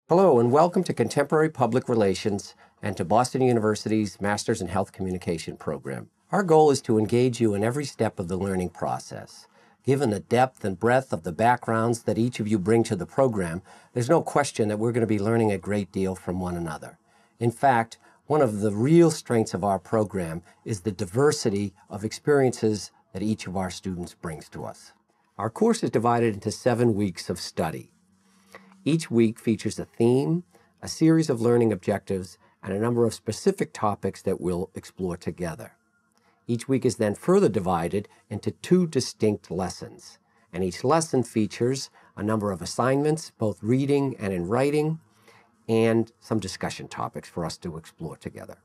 Hello and welcome to Contemporary Public Relations and to Boston University's Masters in Health Communication program. Our goal is to engage you in every step of the learning process. Given the depth and breadth of the backgrounds that each of you bring to the program, there's no question that we're going to be learning a great deal from one another. In fact, one of the real strengths of our program is the diversity of experiences that each of our students brings to us. Our course is divided into 7 weeks of study. Each week features a theme, a series of learning objectives, and a number of specific topics that we'll explore together. Each week is then further divided into 2 distinct lessons, and each lesson features a number of assignments, both reading and in writing, and some discussion topics for us to explore together.